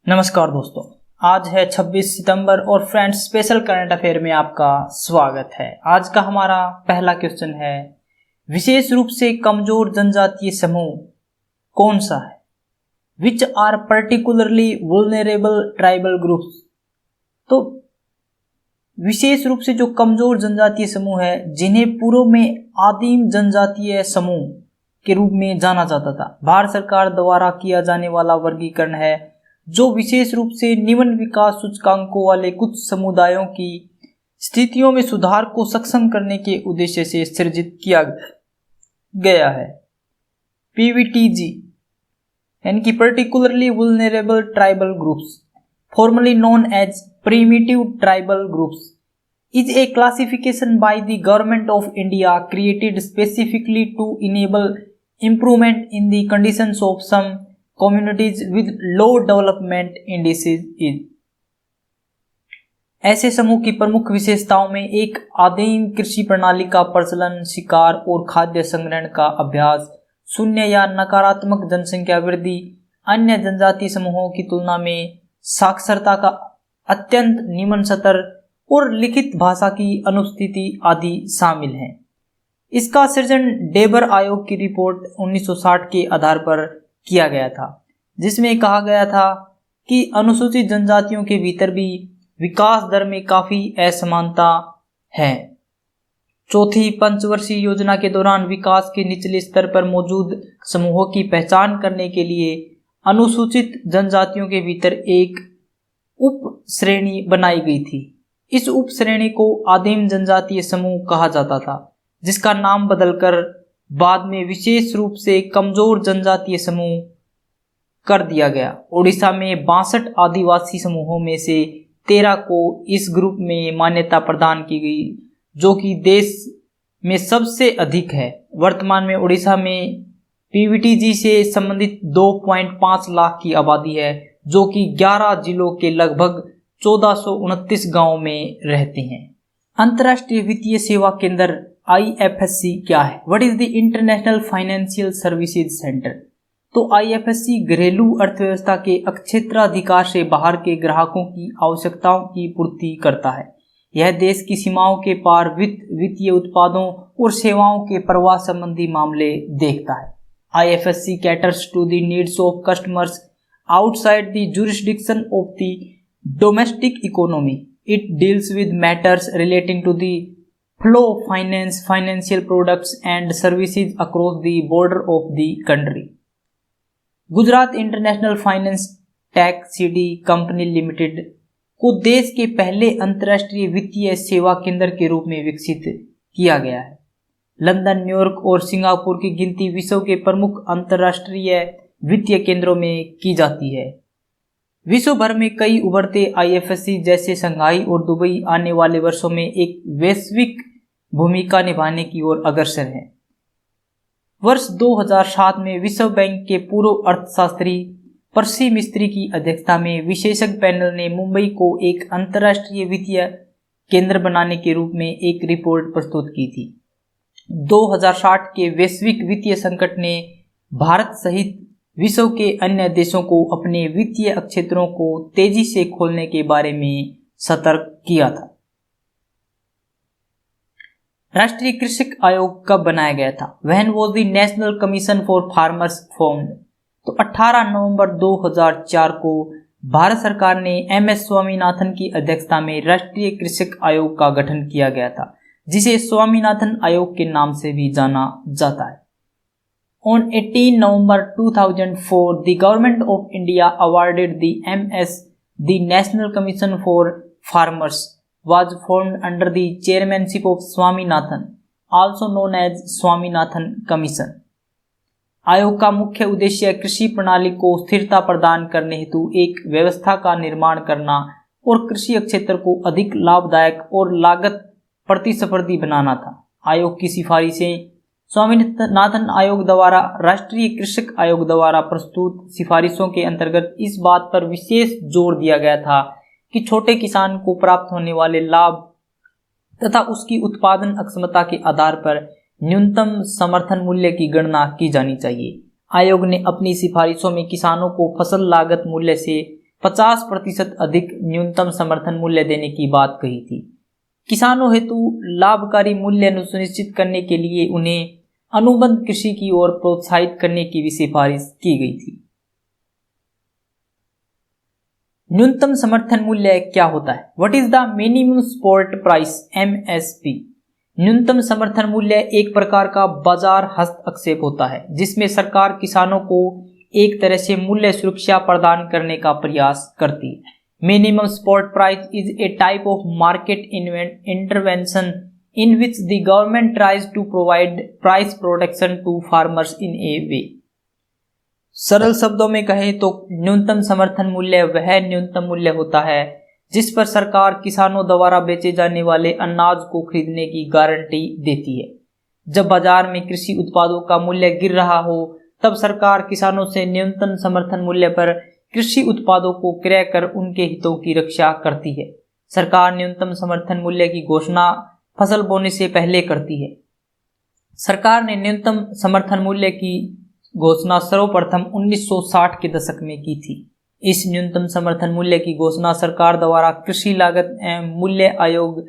नमस्कार दोस्तों, आज है 26 सितंबर और फ्रेंड्स स्पेशल करंट अफेयर में आपका स्वागत है। आज का हमारा पहला क्वेश्चन है, विशेष रूप से कमजोर जनजातीय समूह कौन सा है? Which are particularly vulnerable tribal groups. तो विशेष रूप से जो कमजोर जनजातीय समूह है, जिन्हें पूर्व में आदिम जनजातीय समूह के रूप में जाना जाता था, भारत सरकार द्वारा किया जाने वाला वर्गीकरण है जो विशेष रूप से निम्न विकास सूचकांकों वाले कुछ समुदायों की स्थितियों में सुधार को सक्षम करने के उद्देश्य से सृजित किया गया है। पीवीटीजी यानी कि particularly vulnerable tribal groups, formerly known as primitive tribal groups, is a classification by the government of India created specifically to enable improvement in the conditions of some communities with low development indices। ऐसे समूह की प्रमुख विशेषताओं में एक आदिम कृषि प्रणाली का प्रचलन, शिकार और खाद्य संग्रहण का अभ्यास, शून्य या नकारात्मक जनसंख्या वृद्धि, अन्य जनजातीय समूहों की तुलना में साक्षरता का अत्यंत निम्न स्तर और लिखित भाषा की अनुपस्थिति आदि शामिल हैं। इसका सृजन डेबर आयोग की रिपोर्ट 1960 के आधार पर किया गया था, जिसमें कहा गया था कि अनुसूचित जनजातियों के भीतर भी विकास दर में काफी असमानता है। चौथी पंचवर्षीय योजना के दौरान विकास के निचले स्तर पर मौजूद समूहों की पहचान करने के लिए अनुसूचित जनजातियों के भीतर एक उप श्रेणी बनाई गई थी। इस उप श्रेणी को आदिम जनजातीय समूह कहा जाता था, जिसका नाम बदलकर बाद में विशेष रूप से कमजोर जनजातीय समूह कर दिया गया। ओडिशा में 62 आदिवासी समूहों में से 13 को इस ग्रुप में मान्यता प्रदान की गई, जो कि देश में सबसे अधिक है। वर्तमान में ओडिशा में पीवीटीजी से संबंधित 2.5 लाख की आबादी है, जो कि 11 जिलों के लगभग 1429 गांवों में रहते हैं। अंतर्राष्ट्रीय वित्तीय सेवा केंद्र IFSC क्या है? What is the international financial services centre? तो IFSC घरेलू अर्थव्यवस्था के क्षेत्राधिकार से बाहर के ग्राहकों की आवश्यकताओं की पूर्ति करता है। यह देश की सीमाओं के पार वित्तीय उत्पादों और सेवाओं के प्रवाह संबंधी मामले देखता है। IFSC caters to the needs of customers outside the jurisdiction of the domestic economy. It deals with matters relating to the flow of finance, financial products and services across the border of the country. Gujarat international finance tech city company limited को देश के पहले अंतर्राष्ट्रीय वित्तीय सेवा केंद्र के रूप में विकसित किया गया है। लंदन, न्यूयॉर्क और सिंगापुर की गिनती विश्व के प्रमुख अंतर्राष्ट्रीय वित्तीय केंद्रों में की जाती है। विश्व भर में कई उभरते IFSC जैसे शंघाई और दुबई आने वाले वर्षों में एक वैश्विक भूमिका निभाने की ओर अग्रसर है। वर्ष 2007 में विश्व बैंक के पूर्व अर्थशास्त्री पर्सी मिस्त्री की अध्यक्षता में विशेषज्ञ पैनल ने मुंबई को एक अंतर्राष्ट्रीय वित्तीय केंद्र बनाने के रूप में एक रिपोर्ट प्रस्तुत की थी। 2060 के वैश्विक वित्तीय संकट ने भारत सहित विश्व के अन्य देशों को अपने वित्तीय क्षेत्रों को तेजी से खोलने के बारे में सतर्क किया था। राष्ट्रीय कृषक आयोग कब बनाया गया था? When was the National Commission for Farmers formed? तो 18 नवंबर 2004 को भारत सरकार ने MS स्वामीनाथन की अध्यक्षता में राष्ट्रीय कृषक आयोग का गठन किया गया था, जिसे स्वामीनाथन आयोग के नाम से भी जाना जाता है। On 18 November 2004, the Government of India awarded the MS. The National Commission for Farmers was formed under the chairmanship of Swaminathan, also known as Swaminathan Commission. आयोग का मुख्य उद्देश्य कृषि प्रणाली को स्थिरता प्रदान करने हेतु एक व्यवस्था का निर्माण करना और कृषि क्षेत्र को अधिक लाभदायक और लागत प्रतिस्पर्धी बनाना था। आयोग की सिफारिशें स्वामीनाथन आयोग द्वारा राष्ट्रीय कृषक आयोग द्वारा प्रस्तुत सिफारिशों के अंतर्गत इस बात पर विशेष जोर दिया गया था कि छोटे किसान को प्राप्त होने वाले लाभ तथा उसकी उत्पादन क्षमता के आधार पर न्यूनतम समर्थन मूल्य की गणना की जानी चाहिए। आयोग ने अपनी सिफारिशों में किसानों को फसल लागत मूल्य से 50% अधिक न्यूनतम समर्थन मूल्य देने की बात कही थी। किसानों हेतु लाभकारी मूल्य सुनिश्चित करने के लिए उन्हें अनुबंध कृषि की ओर प्रोत्साहित करने की भी सिफारिश की गई थी। न्यूनतम समर्थन मूल्य क्या होता है? What is the minimum support price, MSP? न्यूनतम समर्थन मूल्य एक प्रकार का बाजार हस्तक्षेप होता है जिसमें सरकार किसानों को एक तरह से मूल्य सुरक्षा प्रदान करने का प्रयास करती है। Minimum support price is a type of market intervention in which the government tries to provide price protection to farmers in a way। सरल शब्दों में कहें तो न्यूनतम समर्थन मूल्य वह न्यूनतम मूल्य होता है जिस पर सरकार किसानों द्वारा बेचे जाने वाले अनाज को खरीदने की गारंटी देती है। जब बाजार में कृषि उत्पादों का मूल्य गिर रहा हो तब सरकार किसानों से न्यूनतम समर्थन मूल्य पर कृषि उत्पादों को क्रय कर उनके हितों की रक्षा करती है। सरकार न्यूनतम समर्थन मूल्य की घोषणा फसल बोने से पहले करती है। सरकार ने न्यूनतम समर्थन मूल्य की घोषणा सर्वप्रथम 1960 के दशक में की थी। इस न्यूनतम समर्थन मूल्य की घोषणा सरकार द्वारा कृषि लागत एवं मूल्य आयोग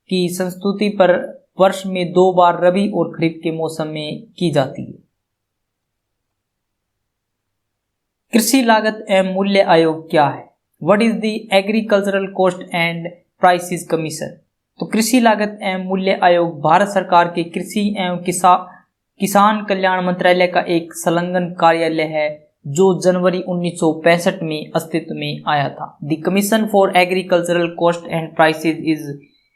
की संस्तुति पर वर्ष में 2 बार रबी और खरीफ के मौसम में की जाती है। कृषि लागत एवं मूल्य आयोग क्या है? What is the agricultural cost and prices commission? तो कृषि लागत एवं मूल्य आयोग भारत सरकार के कृषि एवं किसान कल्याण मंत्रालय का एक संलग्न कार्यालय है जो जनवरी 1965 में अस्तित्व में आया था। The commission for agricultural cost and prices is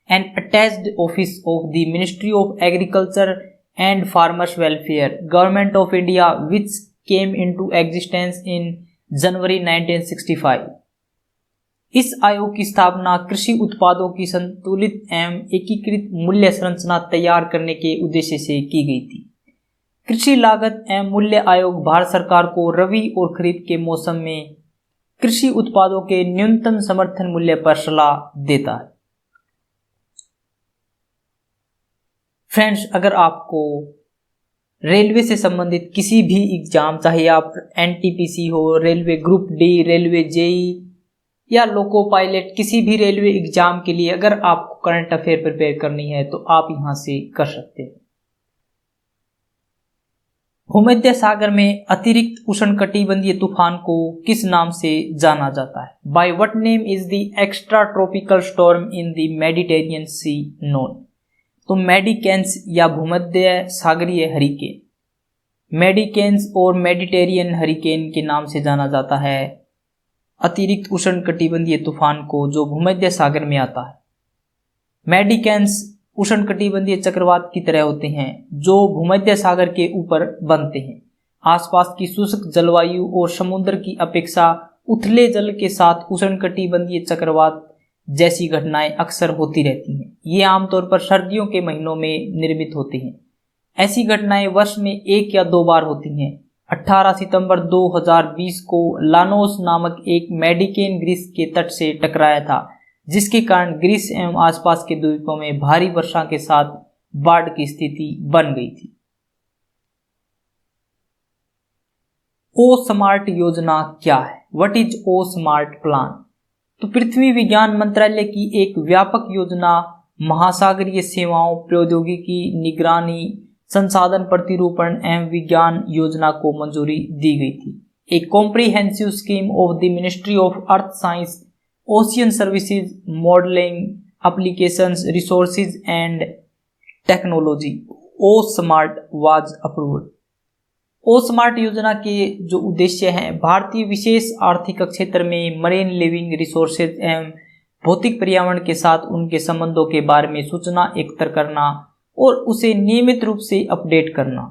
an attached office of the ministry of agriculture and farmers welfare, government of India, which came into existence in January 1965। इस आयोग की स्थापना कृषि उत्पादों की संतुलित एवं एकीकृत मूल्य संरचना तैयार करने के उद्देश्य से की गई थी। कृषि लागत एवं मूल्य आयोग भारत सरकार को रबी और खरीफ के मौसम में कृषि उत्पादों के न्यूनतम समर्थन मूल्य पर सलाह देता है। फ्रेंड्स, अगर आपको रेलवे से संबंधित किसी भी एग्जाम, चाहे आप NTPC हो, railway group D, railway JEE या लोको पायलट, किसी भी रेलवे एग्जाम के लिए अगर आपको करंट अफेयर प्रिपेयर करनी है तो आप यहां से कर सकते हैं। भूमध्य सागर में अतिरिक्त उष्णकटिबंधीय तूफान को किस नाम से जाना जाता है? By what name is the extra tropical storm in the Mediterranean sea known? तो मेडिकेंस या भूमध्य सागरीय हरिकेन, मेडिकेंस और मेडिटेरियन हरिकेन के नाम से जाना जाता है अतिरिक्त उष्णकटिबंधीय तूफान को जो भूमध्य सागर में आता है। मेडिकेंस उष्णकटिबंधीय चक्रवात की तरह होते हैं जो भूमध्य सागर के ऊपर बनते हैं। आसपास की शुष्क जलवायु और समुद्र की अपेक्षा उथले जल के साथ उष्णकटिबंधीय चक्रवात जैसी घटनाएं अक्सर होती रहती हैं। ये आमतौर पर सर्दियों के महीनों में निर्मित होते हैं। ऐसी घटनाएं वर्ष में 1 या 2 बार होती हैं। 18 सितंबर 2020 को लानोस नामक एक मेडिकेन ग्रीस के तट से टकराया था, जिसके कारण ग्रीस एवं आसपास के द्वीपों में भारी वर्षा के साथ बाढ़ की स्थिति बन गई थी। ओ स्मार्ट योजना क्या है? What is O smart plan? तो पृथ्वी विज्ञान मंत्रालय की एक व्यापक योजना महासागरीय सेवाओं, प्रौद्योगिकी, निगरानी, संसाधन प्रतिरूपण एवं विज्ञान योजना को मंजूरी दी गई थी। एक comprehensive scheme of the ministry of earth science, ocean services, modelling, applications, resources and technology, O smart was approved. O smart योजना के जो उद्देश्य हैं, भारतीय विशेष आर्थिक क्षेत्र में मरीन लिविंग रिसोर्सेज एवं भौतिक पर्यावरण के साथ उनके संबंधों के बारे में सूचना एकत्र करना और उसे नियमित रूप से अपडेट करना,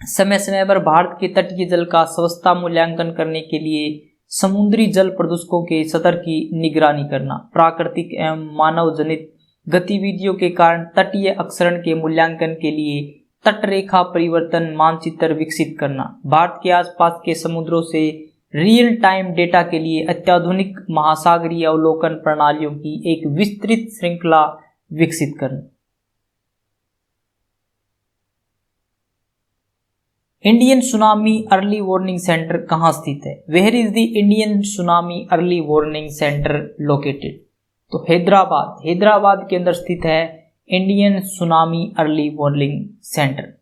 समय समय पर भारत के तटीय जल का स्वास्थ्य मूल्यांकन करने के लिए समुद्री जल प्रदूषकों के स्तर की निगरानी करना, प्राकृतिक एवं मानव जनित गतिविधियों के कारण तटीय अक्षरण के मूल्यांकन के लिए तटरेखा परिवर्तन मानचित्र विकसित करना, भारत के आसपास के समुद्रों से रियल टाइम डेटा के लिए अत्याधुनिक महासागरीय अवलोकन प्रणालियों की एक विस्तृत श्रृंखला विकसित करना। Indian tsunami early warning centre कहाँ स्थित है? Where is the Indian tsunami early warning centre located? तो हैदराबाद के अंदर स्थित है Indian tsunami early warning centre.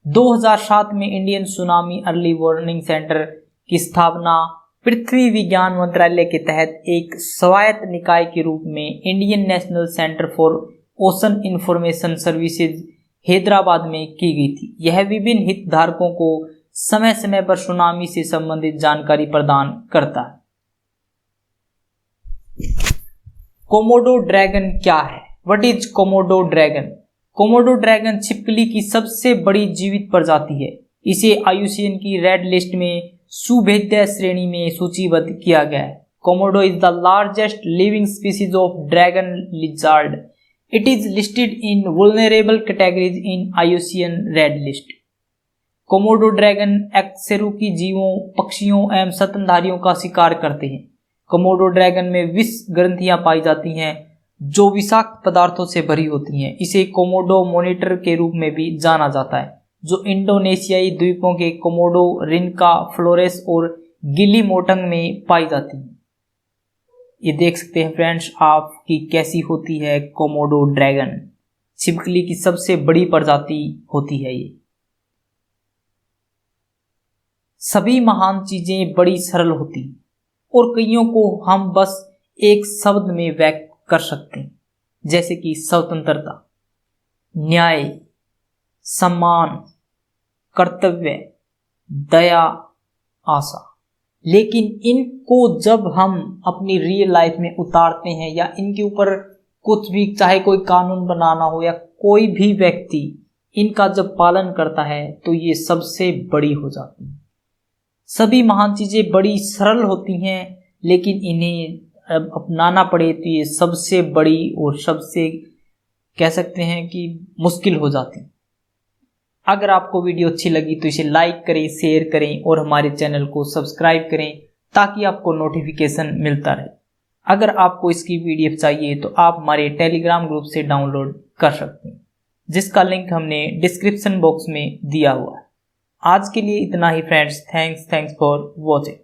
2007 में Indian tsunami early warning centre की स्थापना पृथ्वी विज्ञान मंत्रालय के तहत एक स्वायत्त निकाय के रूप में Indian national centre for ocean information services Hyderabad में की गई थी। यह विभिन्न हितधारकों को समय समय पर सुनामी से संबंधित जानकारी प्रदान करता है। कोमोडो ड्रैगन क्या है? What is Komodo dragon? Komodo dragon छिपकली की सबसे बड़ी जीवित प्रजाति है। इसे IUCN की रेड लिस्ट में सुभेद्य श्रेणी में सूचीबद्ध किया गया है। Komodo is the largest living species of dragon lizard. It is listed in vulnerable categories in IUCN Red List। Komodo dragon एक्सेरुकी जीवों, पक्षियों एवं स्तनधारियों का शिकार करते हैं। कोमोडो ड्रैगन में विष ग्रंथियां पाई जाती हैं जो विषाक्त पदार्थों से भरी होती हैं। इसे कोमोडो मॉनिटर के रूप में भी जाना जाता है, जो इंडोनेशियाई द्वीपों के कोमोडो, रिनका, फ्लोरेस और गिलीमोटंग में पाई जाती हैं। ये देख सकते हैं फ्रेंड्स आप कि कैसी होती है कोमोडो ड्रैगन। छिपकली की सबसे बड़ी प्रजाति होती है ये। सभी महान चीजें बड़ी सरल होती हैं और कईयों को हम बस एक शब्द में व्यक्त कर सकते हैं, जैसे कि स्वतंत्रता, न्याय, सम्मान, कर्तव्य, दया, आशा। लेकिन इनको जब हम अपनी रियल लाइफ में उतारते हैं या इनके ऊपर कुछ भी, चाहे कोई कानून बनाना हो या कोई भी व्यक्ति इनका जब पालन करता है तो ये सबसे बड़ी हो जाती है। सभी महान चीजें बड़ी सरल होती हैं, लेकिन इन्हें अपनाना पड़े तो ये सबसे बड़ी और सबसे कह सकते हैं कि मुश्किल हो जाती है। अगर आपको वीडियो अच्छी लगी तो इसे लाइक करें, शेयर करें और हमारे चैनल को सब्सक्राइब करें ताकि आपको नोटिफिकेशन मिलता रहे। अगर आपको इसकी PDF चाहिए तो आप हमारे टेलीग्राम ग्रुप से डाउनलोड कर सकते हैं, जिसका लिंक हमने डिस्क्रिप्शन बॉक्स में दिया हुआ है। आज के लिए इतना ही फ्रेंड्स। Thanks for watching.